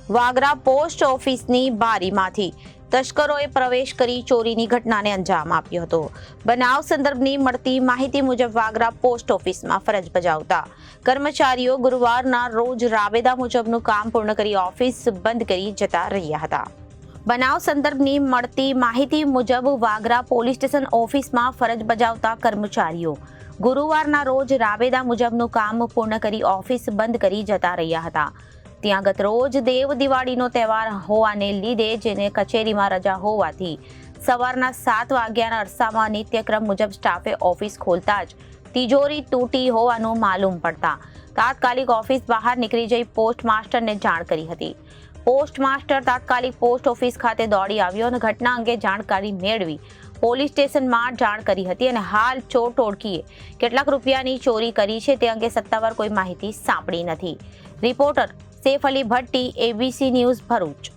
Vagra post ઓફિસની બારીમાંથી તસ્કરોએ પ્રવેશ કરી ચોરીની ઘટનાને અંજામ આપ્યો હતો. બનાવ સંદર્ભની મળતી માહિતી મુજબ વાગરા પોસ્ટ ઓફિસમાં ફરજ બજાવતા કર્મચારીઓ ગુરુવારના રોજ રાબેતા મુજબનું કામ પૂર્ણ કરી ઓફિસ બંધ કરી જતા રહ્યા હતા. બનાવ સંદર્ભની મળતી માહિતી મુજબ વાગરા પોલીસ સ્ટેશન ઓફિસમાં ફરજ બજાવતા કર્મચારીઓ ગુરુવારના રોજ રાબેતા મુજબનું કામ પૂર્ણ કરી ઓફિસ બંધ કરી જતા રહ્યા હતા. ત્યાં ગત રોજ દેવ દિવાળીનો તહેવાર હોવાને લીધે જેને કચેરીમાં રજા હોવાથી સવારના 7 વાગ્યાના અરસામાં નિત્યક્રમ મુજબ સ્ટાફે ઓફિસ ખોલતા જ તિજોરી તૂટી હોવાનું માલુમ પડતા તાત્કાલિક ઓફિસ બહાર નીકળી જઈ પોસ્ટ માસ્ટરને જાણ કરી હતી. પોસ્ટ માસ્ટર તાત્કાલિક પોસ્ટ ઓફિસ ખાતે દોડી આવ્યો અને ઘટના અંગે જાણકારી મેળવી પોલીસ સ્ટેશનમાં જાણ કરી હતી અને હાલ ચોર ટોળકીએ કેટલાક રૂપિયાની ચોરી કરી છે તે અંગે સત્તાવાર કોઈ માહિતી સાંપડી નથી. Reporter Saif Ali Bhatti, ABC news, Bharuch.